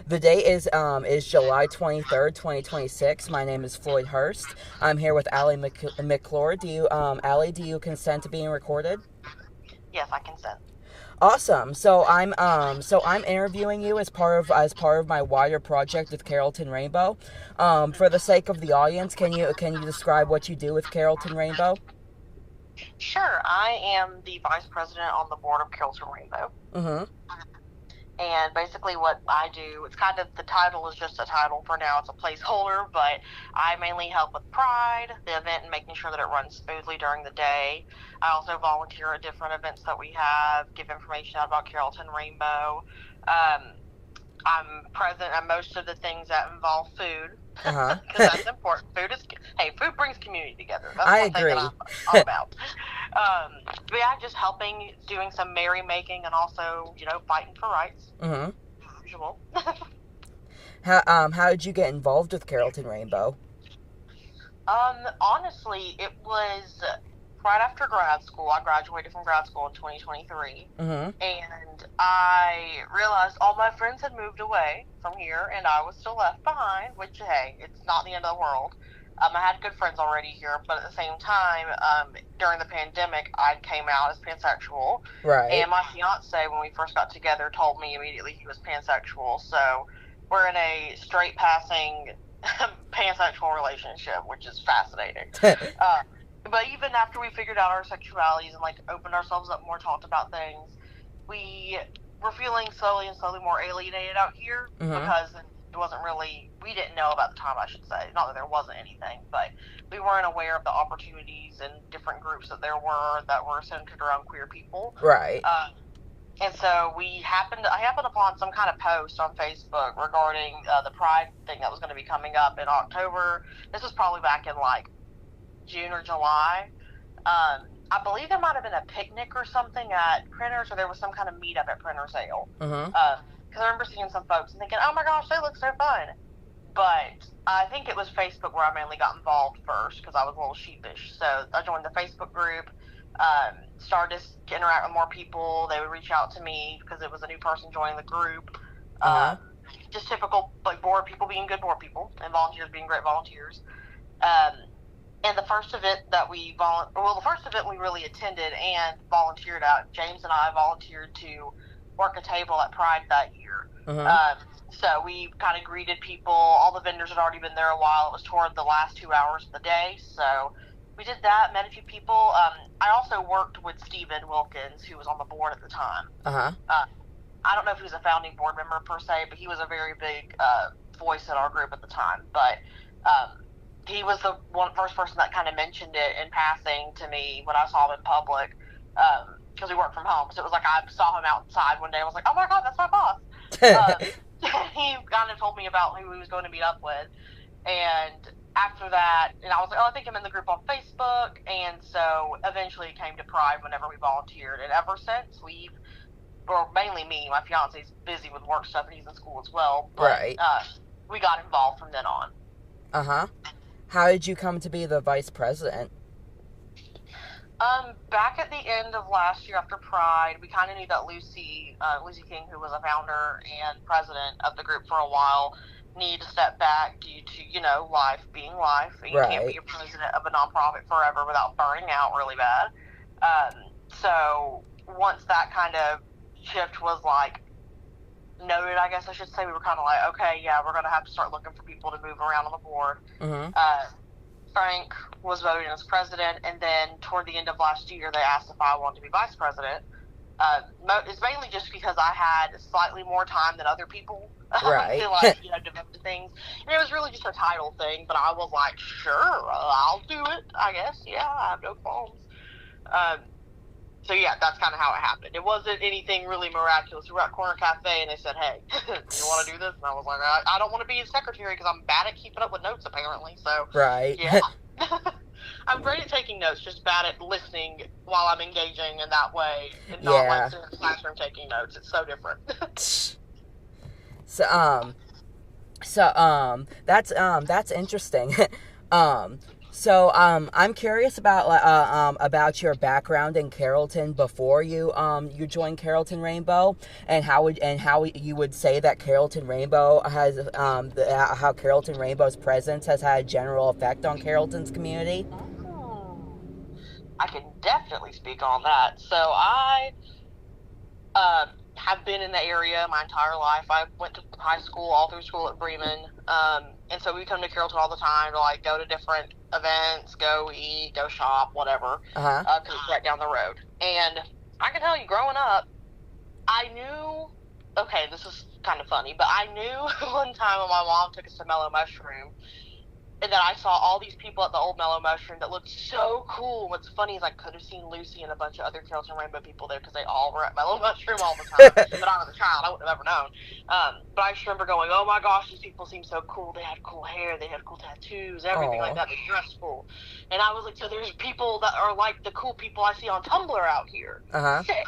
The date is July 23rd, 2026. My name is Floyd Hurst. I'm here with Allie McClure. Allie, do you consent to being recorded? Yes, I consent. Awesome. So I'm interviewing you as part of my wider project with Carrollton Rainbow. For the sake of the audience, can you describe what you do with Carrollton Rainbow? Sure, I am the vice president on the board of Carrollton Rainbow. Mm-hmm. And basically, what I do, it's kind of the title is just a title for now, it's a placeholder, but I mainly help with Pride, the event, and making sure that it runs smoothly during the day. I also volunteer at different events that we have, give information out about Carrollton Rainbow. Um, I'm present at most of the things that involve food Uh huh. because that's important. Food brings community together. That's I one thing that agree. I'm about. But yeah, just helping, doing some merrymaking, and also fighting for rights. Mm-hmm. Usual. How did you get involved with Carrollton Rainbow? Honestly, it was right after grad school. I graduated from grad school in 2023, Mm-hmm. and I realized all my friends had moved away from here, and I was still left behind. Which, hey, it's not the end of the world. I had good friends already here, but at the same time, during the pandemic, I came out as pansexual, Right. and my fiance, when we first got together, told me immediately he was pansexual. So we're in a straight passing pansexual relationship, which is fascinating. Uh, but even after we figured out our sexualities and like opened ourselves up more, talked about things, we were feeling slowly and slowly more alienated out here Mm-hmm. because it wasn't really, we didn't know about the time, I should say. Not that there wasn't anything, but we weren't aware of the opportunities and different groups that were centered around queer people. Right. And so I happened upon some kind of post on Facebook regarding the Pride thing that was going to be coming up in October. This was probably back in like June or July. I believe there might have been a picnic or something at Printers, or there was some kind of meetup at Printers Ale. Mm-hmm. Because I remember seeing some folks and thinking, oh my gosh, they look so fun. But I think it was Facebook where I mainly got involved first because I was a little sheepish. So I joined the Facebook group, started to interact with more people. They would reach out to me because it was a new person joining the group. Uh-huh. Um, just typical like board people being good board people and volunteers being great volunteers. Um, and the first event we really attended and volunteered at, James and I volunteered to work a table at Pride that year. Uh-huh. So we kind of greeted people. All the vendors had already been there a while. It was toward the last 2 hours of the day. So we did that, met a few people. I also worked with Stephen Wilkins, who was on the board at the time. Uh-huh. I don't know if he was a founding board member per se, but he was a very big voice in our group at the time. But he was the first person that kind of mentioned it in passing to me when I saw him in public, because we worked from home. So it was like I saw him outside one day. I was like, oh my God, that's my boss. He kind of told me about who he was going to meet up with. And after that, and I was like, oh, I think I'm in the group on Facebook. And so eventually it came to Pride whenever we volunteered. And ever since or mainly me, my fiance's busy with work stuff and he's in school as well. But Right. we got involved from then on. Uh-huh. How did you come to be the vice president? Back at the end of last year after Pride, we kind of knew that Lucy King, who was a founder and president of the group for a while, needed to step back due to, life being life. You can't be Right. a president of a nonprofit forever without burning out really bad. So once that kind of shift was like noted, I guess I should say, we were kind of like, okay, yeah, we're going to have to start looking for people to move around on the board. Mm-hmm. Frank was voted as president, and then toward the end of last year, they asked if I wanted to be vice president. It's mainly just because I had slightly more time than other people Right. to devote to things, and it was really just a title thing. But I was like, sure, I'll do it. I guess, yeah, I have no qualms. Um, so yeah, that's kind of how it happened. It wasn't anything really miraculous. We were at Corner Cafe, and they said, hey, you want to do this? And I was like, I don't want to be a secretary because I'm bad at keeping up with notes, apparently. So Right. yeah. I'm great at taking notes, just bad at listening while I'm engaging in that way and not like Yeah. sitting in the classroom taking notes. It's so different. So that's interesting. um So, I'm curious about your background in Carrollton before you joined Carrollton Rainbow, and how you would say that Carrollton Rainbow has how Carrollton Rainbow's presence has had a general effect on Carrollton's community. I can definitely speak on that. So I uh, have been in the area my entire life. I went to high school, all through school at Bremen, and so we come to Carrollton all the time to like go to different events, go eat, go shop, whatever, Uh huh. because it's right down the road. And I can tell you, growing up, I knew. Okay, this is kind of funny, but I knew one time when my mom took us to Mellow Mushroom, and then I saw all these people at the old Mellow Mushroom that looked so cool. What's funny is I could have seen Lucy and a bunch of other Carrollton Rainbow people there because they all were at Mellow Mushroom all the time. But I was a child, I wouldn't have ever known. But I just remember going, oh my gosh, these people seem so cool. They had cool hair, they had cool tattoos, everything like that. They dressed cool. And I was like, so there's people that are like the cool people I see on Tumblr out here. Uh huh. Sick.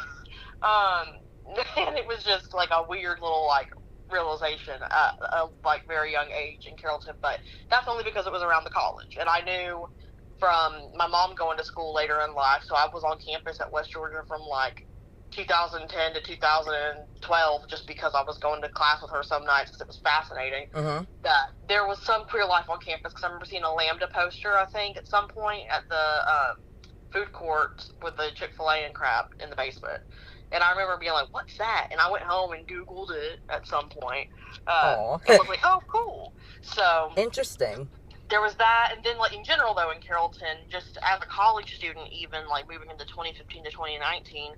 And it was just like a weird little like realization at a like very young age in Carrollton, but that's only because it was around the college, and I knew from my mom going to school later in life. So I was on campus at West Georgia from like 2010 to 2012, just because I was going to class with her some nights because it was fascinating. That there was some queer life on campus, because I remember seeing a Lambda poster, I think, at some point at the food court with the Chick-fil-A and crap in the basement. And I remember being like, what's that? And I went home and Googled it at some point. And was like, oh, cool. So Interesting. there was that. And then, like, in general, though, in Carrollton, just as a college student, even, like, moving into 2015 to 2019,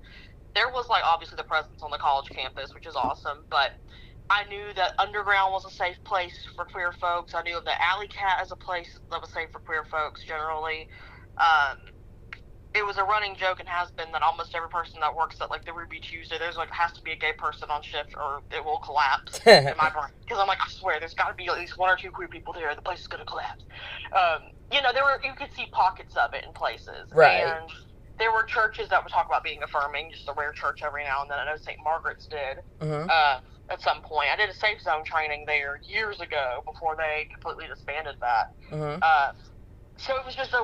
there was, like, obviously the presence on the college campus, which is awesome. But I knew that Underground was a safe place for queer folks. I knew of the Alley Cat as a place that was safe for queer folks, generally. It was a running joke, and has been, that almost every person that works at like the Ruby Tuesday, there's like has to be a gay person on shift or it will collapse in my brain. Because I'm like, I swear, there's got to be at least one or two queer people there. The place is going to collapse. You could see pockets of it in places, right? And there were churches that would talk about being affirming, just a rare church every now and then. I know St. Margaret's did at some point. I did a safe zone training there years ago before they completely disbanded that. So it was just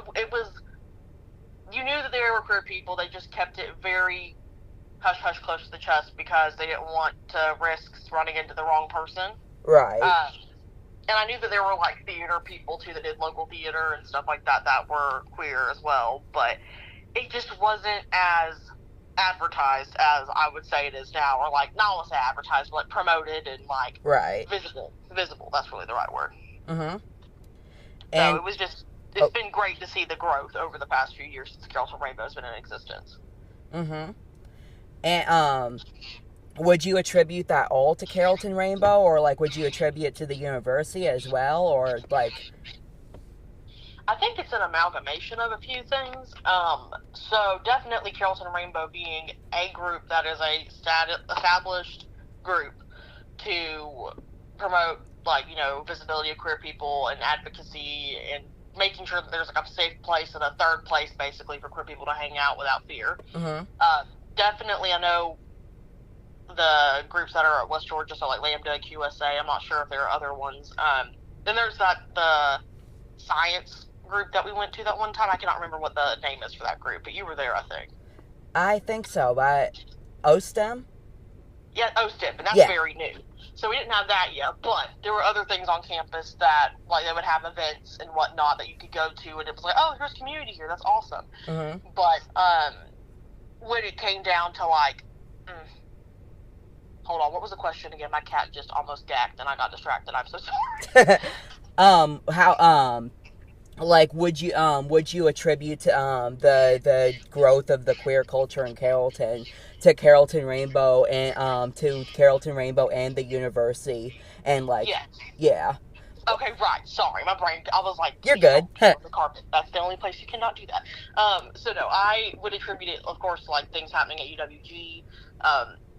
you knew that there were queer people. They just kept it very hush-hush close to the chest because they didn't want to risk running into the wrong person. Right. And I knew that there were, like, theater people, too, that did local theater and stuff like that were queer as well. But it just wasn't as advertised as I would say it is now. Or, like, not only advertised, but promoted and, like, right. Visible. That's really the right word. And so it was just... It's been great to see the growth over the past few years since Carrollton Rainbow has been in existence. And would you attribute that all to Carrollton Rainbow, or like would you attribute it to the university as well, or like? I think it's an amalgamation of a few things. So definitely Carrollton Rainbow being a group that is a established group to promote, like, visibility of queer people and advocacy and making sure that there's like a safe place and a third place basically for queer people to hang out without fear. Definitely, I know the groups that are at West Georgia, so like Lambda, QSA. I'm not sure if there are other ones. Then there's the science group that we went to that one time. I cannot remember what the name is for that group, but you were there, I think. I think so, but OSTEM? Yeah, OSTEM, and that's very new. So we didn't have that yet, but there were other things on campus that, like, they would have events and whatnot that you could go to, and it was like, oh, there's community here, that's awesome. But when it came down to, like, hold on, what was the question again? My cat just almost gagged, and I got distracted. I'm so sorry. Like, would you attribute the growth of the queer culture in Carrollton to Carrollton Rainbow and the university and like Okay, right. Sorry, my brain. I was like, you're good. The carpet. That's the only place you cannot do that. So no, I would attribute it, of course, to like things happening at UWG.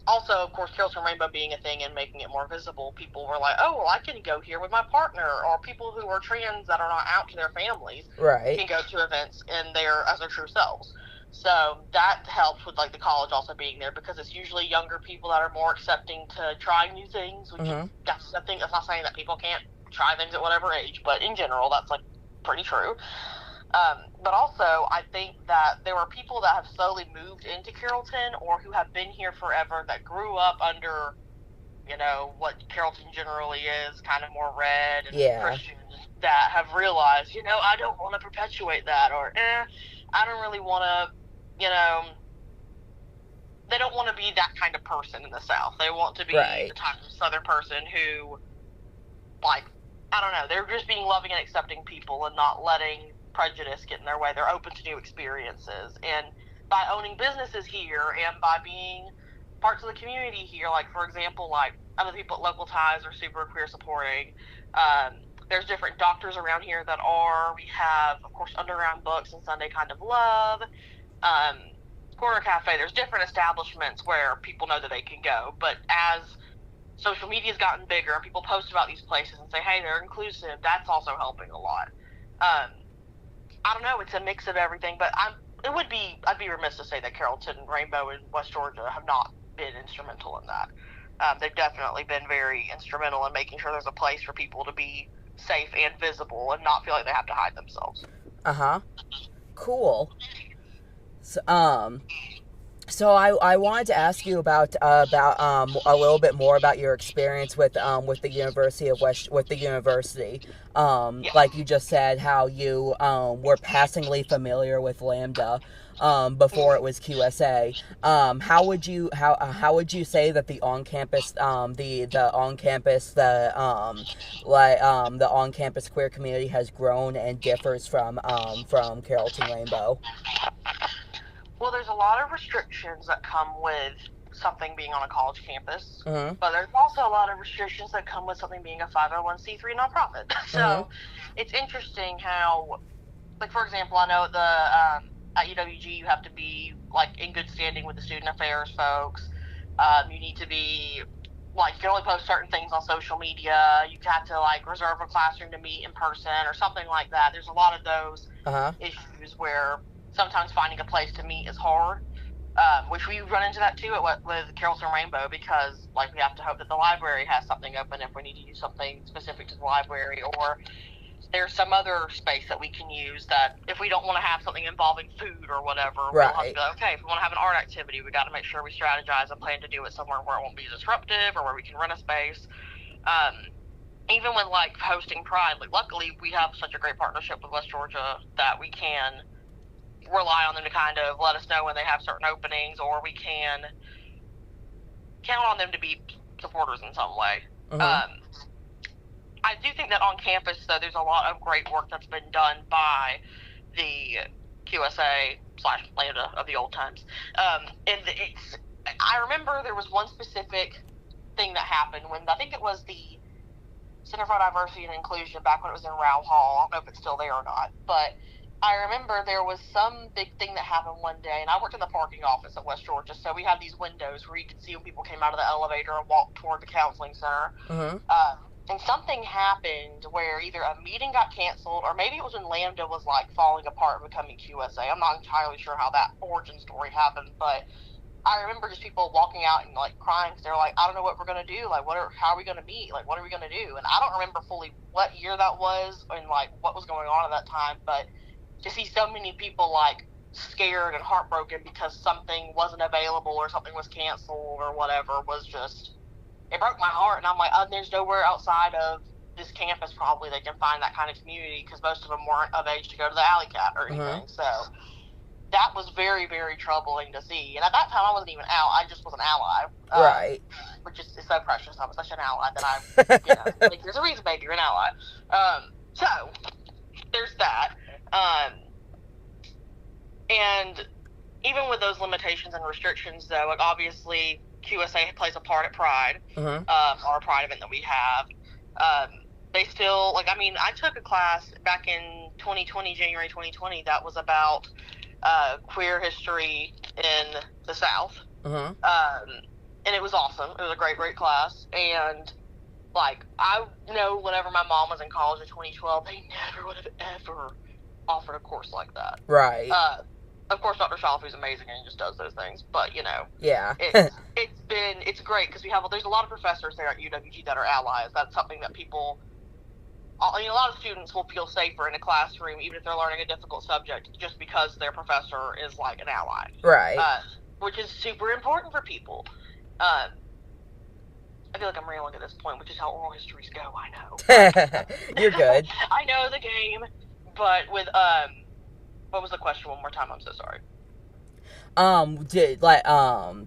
Also, of course, Carrollton Rainbow being a thing and making it more visible, people were like, oh, well, I can go here with my partner, or people who are trans that are not out to their families can go to events and they're as their true selves. So that helps with like the college also being there, because it's usually younger people that are more accepting to try new things, which that's not saying that people can't try things at whatever age, but in general, that's like pretty true. But also, I think that there were people that have slowly moved into Carrollton or who have been here forever that grew up under, what Carrollton generally is, kind of more red and Yeah. Christian, that have realized, I don't want to perpetuate that, or, I don't really want to, they don't want to be that kind of person in the South. They want to be Right. the type of Southern person who, like, I don't know, they're just being loving and accepting people and not letting prejudice get in their way. They're open to new experiences. And by owning businesses here and by being parts of the community here, like, for example, like, other people at Local Ties are super queer supporting. There's different doctors around here that are. We have, of course, Underground Books and Sunday Kind of Love. Corner Cafe, there's different establishments where people know that they can go. But as social media's gotten bigger and people post about these places and say, hey, they're inclusive, that's also helping a lot. I don't know, it's a mix of everything, but I'd be remiss to say that Carrollton, Rainbow, and West Georgia have not been instrumental in that. They've definitely been very instrumental in making sure there's a place for people to be safe and visible and not feel like they have to hide themselves. Uh-huh. Cool. So I wanted to ask you about a little bit more about your experience with the University of West with the university. Yeah. Like you just said, how you were passingly familiar with Lambda before it was QSA. How would you say that the on campus the on campus queer community has grown and differs from Carrollton Rainbow? Well, there's a lot of restrictions that come with something being on a college campus, Mm-hmm. but there's also a lot of restrictions that come with something being a 501c3 nonprofit. So it's interesting how, like, for example, I know at UWG you have to be, like, in good standing with the student affairs folks. You need to be, like, you can only post certain things on social media. You have to, like, reserve a classroom to meet in person or something like that. There's a lot of those issues where sometimes finding a place to meet is hard, which we run into that too with Carrollton Rainbow, because, like, we have to hope that the library has something open if we need to use something specific to the library, or there's some other space that we can use that if we don't want to have something involving food or whatever, we'll have to go, okay, if we want to have an art activity, we got to make sure we strategize and plan to do it somewhere where it won't be disruptive or where we can rent a space. Even with, like, hosting Pride, like, luckily we have such a great partnership with West Georgia that we can rely on them to kind of let us know when they have certain openings, or we can count on them to be supporters in some way. I do think that on campus, though, there's a lot of great work that's been done by the QSA/Lambda of the old times. And I remember there was one specific thing that happened when, I think it was the Center for Diversity and Inclusion, back when it was in Rao Hall. I don't know if it's still there or not, but I remember there was some big thing that happened one day, and I worked in the parking office at West Georgia, so we had these windows where you could see when people came out of the elevator and walked toward the counseling center. And something happened where either a meeting got canceled, or maybe it was when Lambda was, like, falling apart and becoming QSA. I'm not entirely sure how that origin story happened, but I remember just people walking out and, like, crying because they're like, I don't know what we're going to do. Like, how are we going to meet? Like, what are we going to do? And I don't remember fully what year that was and, like, what was going on at that time, but to see so many people, like, scared and heartbroken because something wasn't available or something was canceled or whatever was just, it broke my heart. And I'm like, there's nowhere outside of this campus probably they can find that kind of community, because most of them weren't of age to go to the Alley Cat or anything. So that was very, very troubling to see. And at that time I wasn't even out. I just was an ally. Right. Which is so precious. I'm such an ally that like, there's a reason, baby, you're an ally. So there's that. And even with those limitations and restrictions, though, like, obviously QSA plays a part at Pride, our Pride event that we have. They still, like, I mean, I took a class back in 2020, January 2020, that was about queer history in the South. And it was awesome. It was a great, great class. And, like, I know whenever my mom was in college in 2012, they never would have ever offered a course like that. Right. Of course, Dr. Schaff, who's amazing and just does those things, but, you know, yeah, it's great because there's a lot of professors there at UWG that are allies. That's something that people I mean, a lot of students will feel safer in a classroom, even if they're learning a difficult subject, just because their professor is like an ally, Right. which is super important for people. Uh, I feel like I'm rambling at this point, which is how oral histories go. I know. You're good. I know the game, but with what was the question one more time? I'm so sorry. Did like how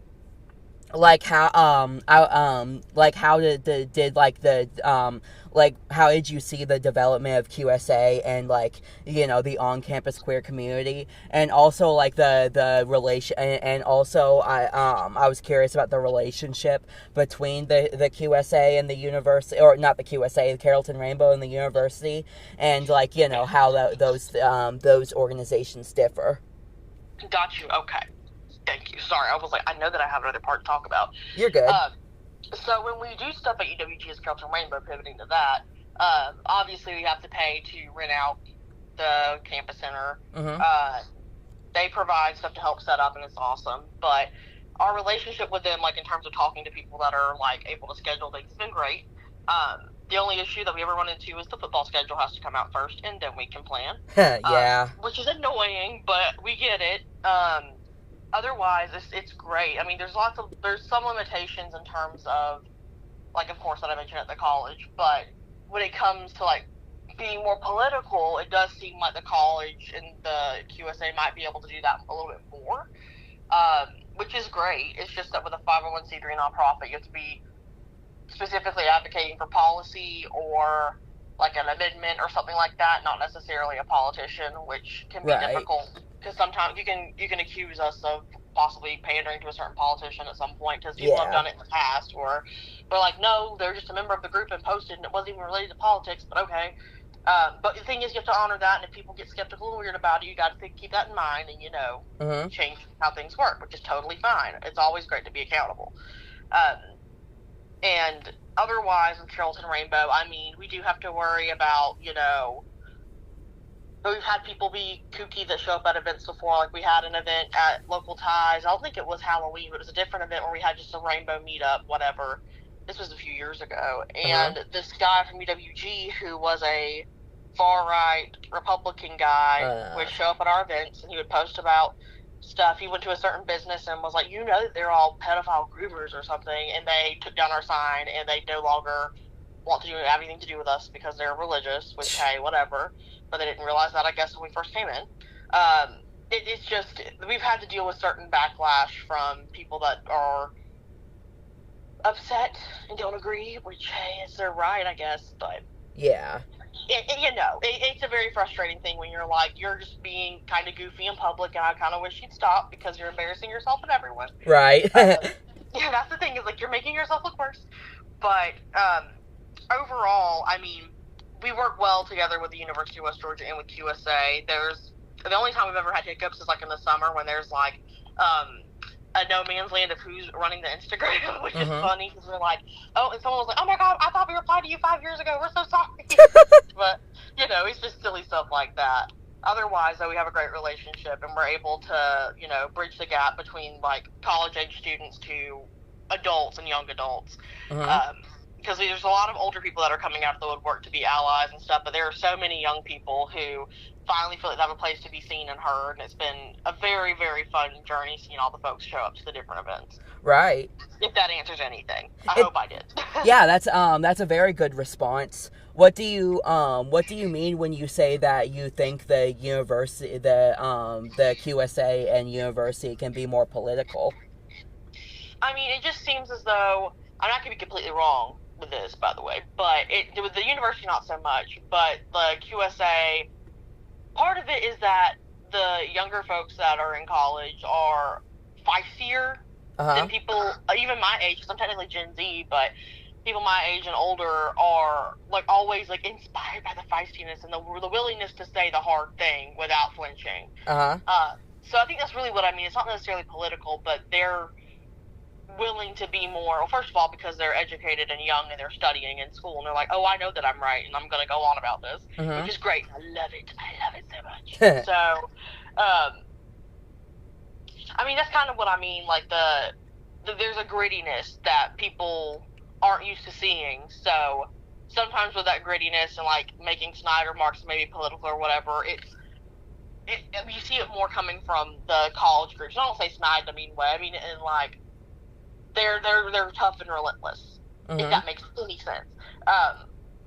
like how did like the like how did you see the development of QSA and like the on-campus queer community, and also like the relation, and also I was curious about the relationship between the QSA and the university, or not the QSA, the Carrollton Rainbow and the university, and like how those organizations differ. Got you. Okay. Thank you. Sorry, I was like, I know that I have another part to talk about. You're good. So when we do stuff at UWG as Carrollton Rainbow, pivoting to that, obviously we have to pay to rent out the campus center. Mm-hmm. They provide stuff to help set up, and it's awesome. But our relationship with them, like in terms of talking to people that are like able to schedule things, has been great. The only issue that we ever run into is the football schedule has to come out first, and then we can plan. Yeah. Which is annoying, but we get it. Otherwise, it's great. I mean, there's some limitations in terms of, like, of course, that I mentioned at the college, but when it comes to, like, being more political, it does seem like the college and the QSA might be able to do that a little bit more, which is great. It's just that with a 501c3 nonprofit, you have to be specifically advocating for policy or like an amendment or something like that, not necessarily a politician, which can be difficult, because sometimes you can accuse us of possibly pandering to a certain politician at some point, because people have done it in the past, or they're like, no, they're just a member of the group and posted, and it wasn't even related to politics, but okay. But the thing is, you have to honor that, and if people get skeptical and weird about it, you got to keep that in mind, and change how things work, which is totally fine. It's always great to be accountable. And otherwise, with Carrollton Rainbow, I mean, we do have to worry about, we've had people be kooky that show up at events before. Like, we had an event at Local Ties. I don't think it was Halloween, but it was a different event where we had just a rainbow meetup, whatever. This was a few years ago. And this guy from UWG, who was a far-right Republican guy, would show up at our events, and he would post about stuff. He went to a certain business and was like, that they're all pedophile groomers or something, and they took down our sign, and they no longer want to have anything to do with us because they're religious, which, hey, whatever. But they didn't realize that, I guess, when we first came in. It's just, we've had to deal with certain backlash from people that are upset and don't agree, which, hey, it's their right, I guess, but yeah. It's a very frustrating thing when you're just being kind of goofy in public, and I kind of wish you'd stop because you're embarrassing yourself and everyone. Right. That's the thing, is like, you're making yourself look worse. But overall, I mean, we work well together with the University of West Georgia and with QSA. The only time we've ever had hiccups is like in the summer when there's like a no man's land of who's running the Instagram, which is funny because we're like, and someone was like, oh my god, I thought we replied to you 5 years ago, we're so sorry. But it's just silly stuff like that. Otherwise, though, we have a great relationship, and we're able to bridge the gap between like college age students to adults and young adults, because there's a lot of older people that are coming out of the woodwork to be allies and stuff, but there are so many young people who finally feel like they have a place to be seen and heard, and it's been a very, very fun journey seeing all the folks show up to the different events. Right. If that answers anything. I hope I did. Yeah, that's a very good response. What do you mean when you say that you think the university, the QSA and university can be more political? I mean, it just seems as though, I'm not going to be completely wrong with this, by the way, but with the university, not so much, but the QSA, part of it is that the younger folks that are in college are feistier than people, even my age, because I'm technically Gen Z, but people my age and older are like always like inspired by the feistiness and the willingness to say the hard thing without flinching. So I think that's really what I mean. It's not necessarily political, but they're willing to be more, well, first of all, because they're educated and young and they're studying in school, and they're like, oh, I know that I'm right, and I'm going to go on about this, which is great. I love it so much. So, I mean, that's kind of what I mean, like there's a grittiness that people aren't used to seeing, so sometimes with that grittiness and like making snide remarks, maybe political or whatever, you see it more coming from the college groups. I don't say snide in a mean way. I mean in like they're tough and relentless. If that makes any sense.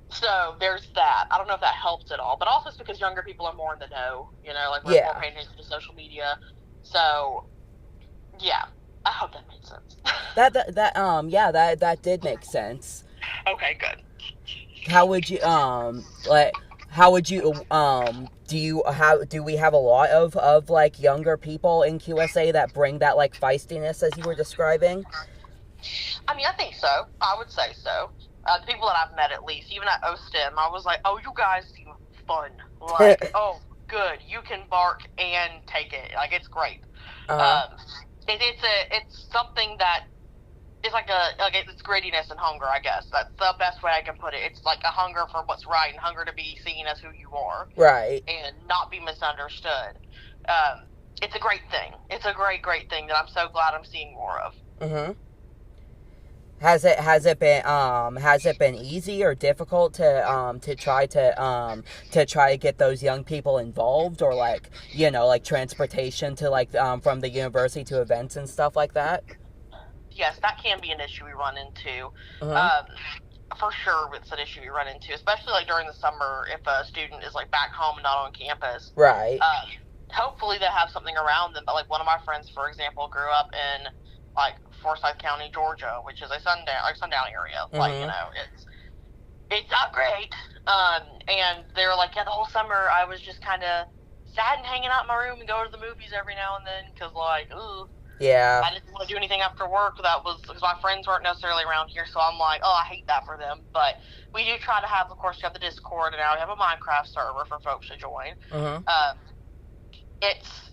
So there's that. I don't know if that helps at all, but also it's because younger people are more in the know. You know, like we're more paying attention to social media. So yeah, I hope that made sense. That did make sense. Okay, good. How would you do we have a lot of like younger people in QSA that bring that like feistiness as you were describing? I mean, I think so. I would say so. The people that I've met, at least, even at OSTEM, I was like, oh, you guys seem fun. Like, oh, good. You can bark and take it. Like, it's great. It's something that is it's grittiness and hunger, I guess. That's the best way I can put it. It's like a hunger for what's right and hunger to be seen as who you are. Right. And not be misunderstood. It's a great thing. It's a great, great thing that I'm so glad I'm seeing more of. Mm-hmm. Has it been easy or difficult to try to get those young people involved, or like, you know, like transportation to like from the university to events and stuff like that? Yes, that can be an issue we run into. For sure, it's an issue we run into, especially like during the summer if a student is like back home and not on campus. Right. Hopefully they have something around them. But like one of my friends, for example, grew up in like Forsyth County, Georgia, which is a sundown area. Like, you know, it's not great. And they were like, yeah, the whole summer I was just kind of sad and hanging out in my room and going to the movies every now and then because, like, ooh. Yeah. I didn't want to do anything after work. That was because my friends weren't necessarily around here, so I'm like, oh, I hate that for them. But we do try to have, of course, we have the Discord, and now we have a Minecraft server for folks to join. It's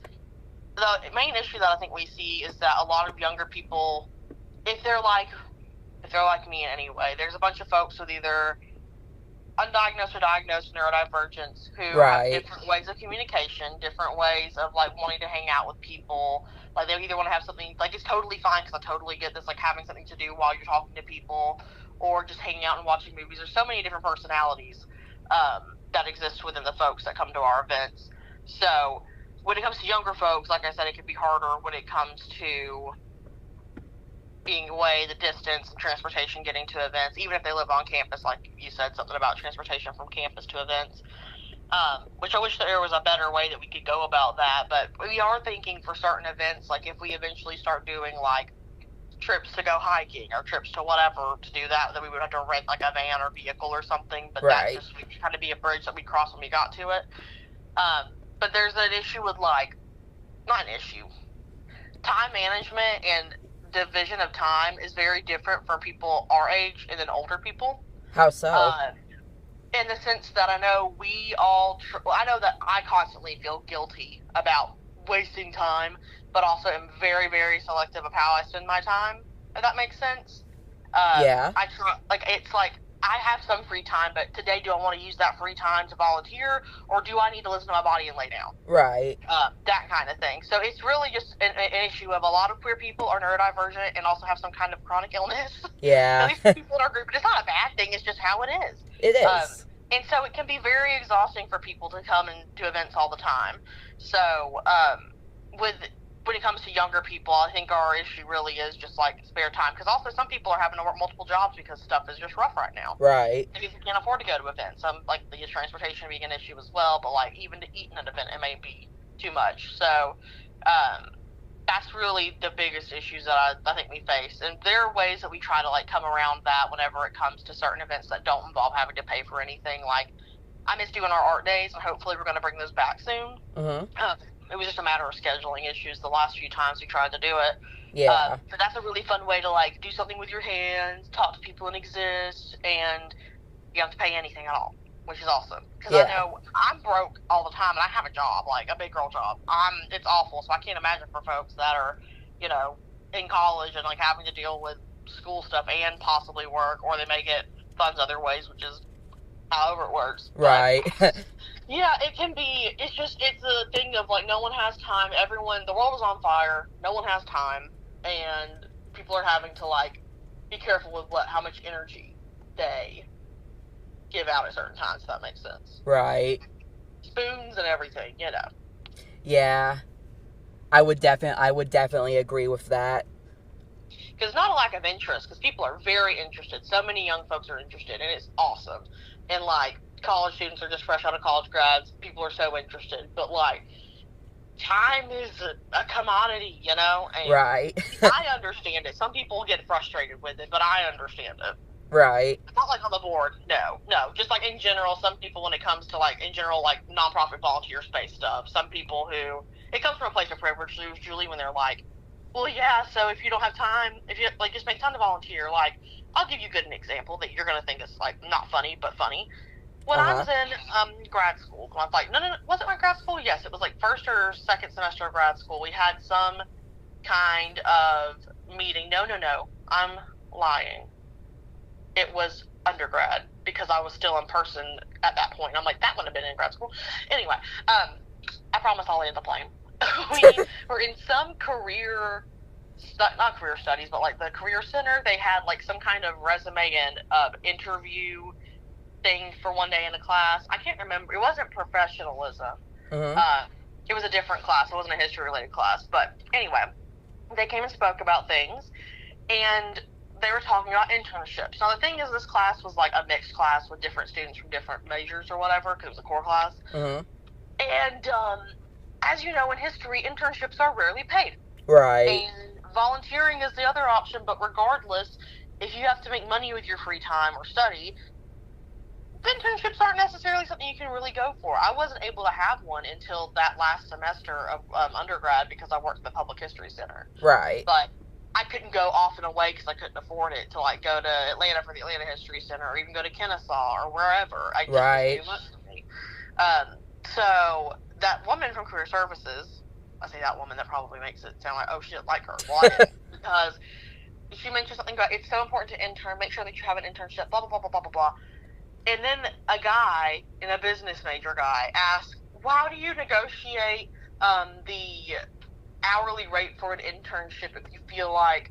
the main issue that I think we see is that a lot of younger people, if they're like me in any way, there's a bunch of folks with either undiagnosed or diagnosed neurodivergence who have different ways of communication, different ways of like wanting to hang out with people. Like they either want to have something, like it's totally fine because I totally get this, like having something to do while you're talking to people, or just hanging out and watching movies. There's so many different personalities that exist within the folks that come to our events. So when it comes to younger folks, like I said, it can be harder when it comes to being away, the distance, and transportation getting to events, even if they live on campus. Like you said, something about transportation from campus to events, which I wish there was a better way that we could go about that. But we are thinking for certain events, like if we eventually start doing like trips to go hiking or trips to whatever to do that, then we would have to rent like a van or vehicle or something. But that just would kind of be a bridge that we cross when we got to it. But there's an issue with like, not an issue, time management and division of time is very different for people our age and then older people. How so? In the sense that I know I know that I constantly feel guilty about wasting time, but also am very, very selective of how I spend my time, if that makes sense. Yeah. I try, like, it's like, I have some free time, but today do I want to use that free time to volunteer, or do I need to listen to my body and lay down? Right. That kind of thing. So it's really just an issue of a lot of queer people are neurodivergent and also have some kind of chronic illness. Yeah. At least people in our group, but it's not a bad thing. It's just how it is. It is. And so it can be very exhausting for people to come and do events all the time. So when it comes to younger people, I think our issue really is just like spare time. Because also some people are having to work multiple jobs because stuff is just rough right now. Right. Some people can't afford to go to events. Some, like, the transportation being an issue as well. But like even to eat in an event, it may be too much. So that's really the biggest issues that I think we face. And there are ways that we try to like come around that whenever it comes to certain events that don't involve having to pay for anything. Like I miss doing our art days, and hopefully we're going to bring those back soon. It was just a matter of scheduling issues the last few times we tried to do it. Yeah. But that's a really fun way to like do something with your hands, talk to people and exist, and you don't have to pay anything at all, which is awesome. Because I know I'm broke all the time, and I have a job, like a big girl job. It's awful, so I can't imagine for folks that are, you know, in college and like having to deal with school stuff and possibly work, or they may get funds other ways, which is however it works. Right. Yeah, it can be. It's a thing of like no one has time. The world is on fire. No one has time, and people are having to like be careful with how much energy they give out at certain times, if that makes sense. Right. Spoons and everything, you know. Yeah. I would definitely agree with that. Because not a lack of interest, because people are very interested. So many young folks are interested, and it's awesome. And, like, college students are just fresh out of college grads. People are so interested. But, like, time is a commodity, you know? And Right. I understand it. Some people get frustrated with it, but I understand it. Right. Not like on the board, no. Just like in general, some people, when it comes to like in general like nonprofit volunteer space stuff, some people who it comes from a place of privilege usually when they're like, well, yeah, so if you don't have time, if you like just make time to volunteer, like I'll give you a good example that you're gonna think is like not funny but funny. When I was in grad school, I was like, no, was it my grad school? Yes, it was like first or second semester of grad school. We had some kind of meeting. No, I'm lying. It was undergrad because I was still in person at that point. I'm like, that wouldn't have been in grad school. Anyway, I promise I'll end the plane. We were in some not career studies, but like the career center. They had like some kind of resume and interview thing for one day in a class. I can't remember. It wasn't professionalism. It was a different class. It wasn't a history related class. But anyway, they came and spoke about things, and they were talking about internships. Now, the thing is, this class was like a mixed class with different students from different majors or whatever, because it was a core class. And as you know, in history, internships are rarely paid. Right. And volunteering is the other option, but regardless, if you have to make money with your free time or study, internships aren't necessarily something you can really go for. I wasn't able to have one until that last semester of undergrad because I worked at the Public History Center. Right. But I couldn't go off and away because I couldn't afford it to like go to Atlanta for the Atlanta History Center or even go to Kennesaw or wherever. I just was too much for me. So that woman from Career Services, I say that woman, that probably makes it sound like, oh shit, like her. Well, I didn't, because she mentioned something about it's so important to intern, make sure that you have an internship, blah, blah, blah, blah, blah, blah, blah. And then a guy, and a business major guy, asked, how do you negotiate the hourly rate for an internship if you feel like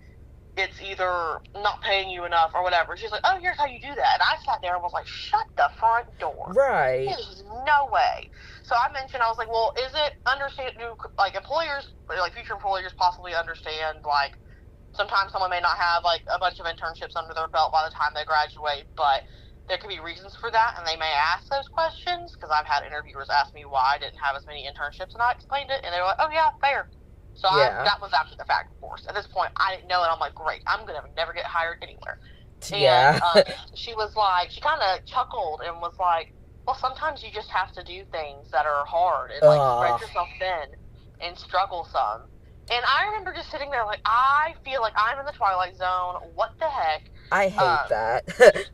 it's either not paying you enough or whatever? She's like, oh, here's how you do that. And I sat there and was like, shut the front door. Right. There's no way. So I mentioned, I was like, well, is it understand, like employers, like future employers possibly understand, like sometimes someone may not have like a bunch of internships under their belt by the time they graduate, but there could be reasons for that, and they may ask those questions, because I've had interviewers ask me why I didn't have as many internships, and I explained it, and they were like, oh yeah, fair. So that was after the fact, of course. At this point, I didn't know it. I'm like, great, I'm going to never get hired anywhere. Yeah. And she was like, she kind of chuckled and was like, well, sometimes you just have to do things that are hard and like spread yourself thin and struggle some. And I remember just sitting there like, I feel like I'm in the Twilight Zone. What the heck? I hate that.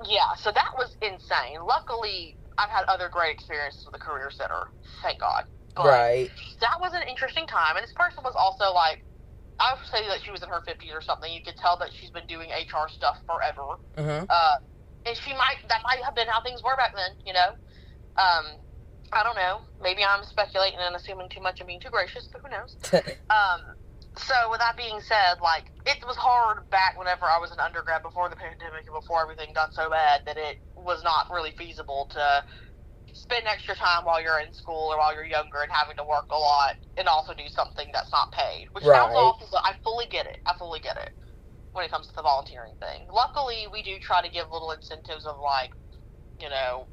Yeah, so that was insane. Luckily, I've had other great experiences with the Career Center. Thank God. But right. That was an interesting time. And this person was also like, I would say that she was in her 50s or something. You could tell that she's been doing HR stuff forever. And that might have been how things were back then, you know? I don't know. Maybe I'm speculating and assuming too much and being too gracious, but who knows? So with that being said, like, it was hard back whenever I was an undergrad before the pandemic and before everything got so bad that it was not really feasible to spend extra time while you're in school or while you're younger and having to work a lot and also do something that's not paid, which sounds awful, but I fully get it. When it comes to the volunteering thing. Luckily, we do try to give little incentives of, like, you know,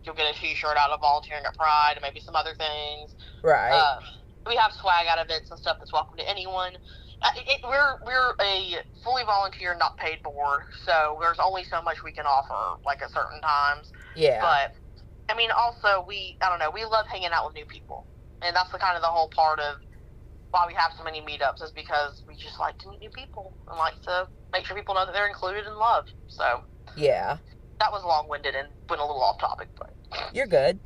you'll get a t-shirt out of volunteering at Pride and maybe some other things. Right. We have swag out events and stuff that's welcome to anyone. We're a fully volunteer, not paid board, so there's only so much we can offer, like, at certain times. Yeah. But, I mean, also, I don't know, we love hanging out with new people. And that's the kind of the whole part of why we have so many meetups, is because we just like to meet new people and like to make sure people know that they're included and loved. So, yeah. That was long-winded and went a little off topic, but you're good.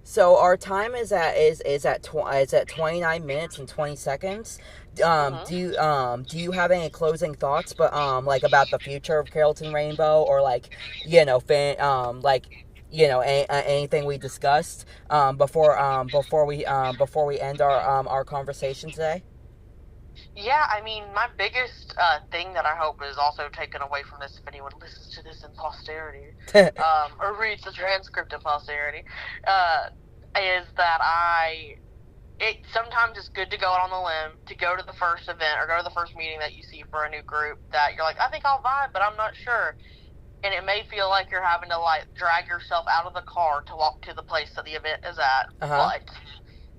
So our time is at 29 minutes and 20 seconds. Do you have any closing thoughts, but like about the future of Carrollton Rainbow, or like, you know, anything we discussed before we end our conversation today? Yeah, I mean, my biggest thing that I hope is also taken away from this, if anyone listens to this in posterity, or reads the transcript in posterity, uh, is that it sometimes it's good to go out on the limb, to go to the first event or go to the first meeting that you see for a new group that you're like, I think I'll vibe, but I'm not sure. And it may feel like you're having to like drag yourself out of the car to walk to the place that the event is at, Uh-huh. but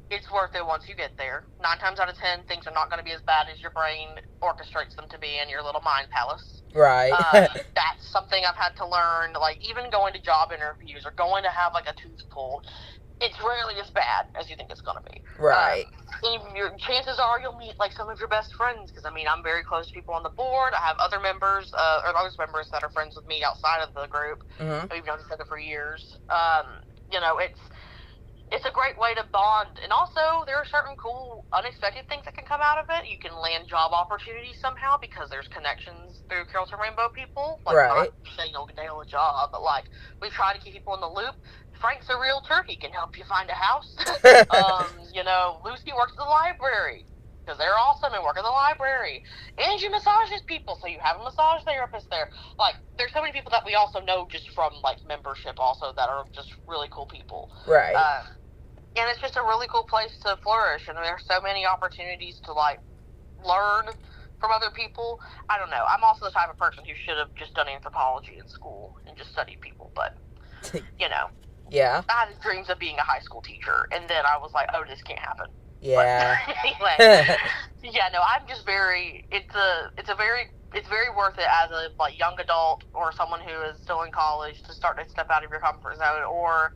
it's worth it once you get there. 9 times out of 10, things are not going to be as bad as your brain orchestrates them to be in your little mind palace. Right. That's something I've had to learn. Like, even going to job interviews or going to have like a tooth pulled, it's rarely as bad as you think it's going to be. Right. Your chances are you'll meet like some of your best friends, because I mean, I'm very close to people on the board. I have other members or other members that are friends with me outside of the group. Mm-hmm. We've known each other for years. You know, it's a great way to bond. And also, there are certain cool, unexpected things that can come out of it. You can land job opportunities somehow because there's connections through Carrollton Rainbow people. Like, Right. not saying you'll nail a job, but like, we try to keep people in the loop. Frank's a realtor. He can help you find a house. You know, Lucy works at the library because they're awesome and work at the library. Angie massages people, so you have a massage therapist there. Like, there's so many people that we also know just from, like, membership also that are just really cool people. Right. And it's just a really cool place to flourish, and there's so many opportunities to, like, learn from other people. I don't know. I'm also the type of person who should have just done anthropology in school and just studied people, but, you know. Yeah. I had dreams of being a high school teacher, and then I was like, oh, this can't happen. Yeah. But anyway, yeah, no, I'm just very, it's very worth it as a like young adult or someone who is still in college to start to step out of your comfort zone or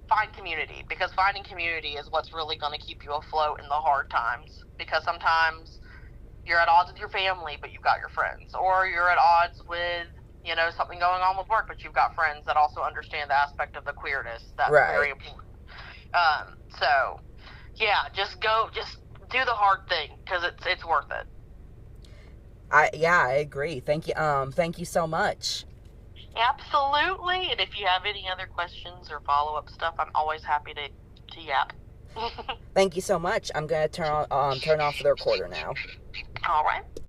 find community, because finding community is what's really going to keep you afloat in the hard times, because sometimes you're at odds with your family, but you've got your friends, or you're at odds with, you know, something going on with work, but you've got friends that also understand the aspect of the queerness. That's Right. very important. So yeah, just do the hard thing, because it's worth it. I agree. Thank you. Thank you so much. Absolutely. And if you have any other questions or follow-up stuff, I'm always happy to yap. Thank you so much. I'm gonna turn off the recorder now. All right.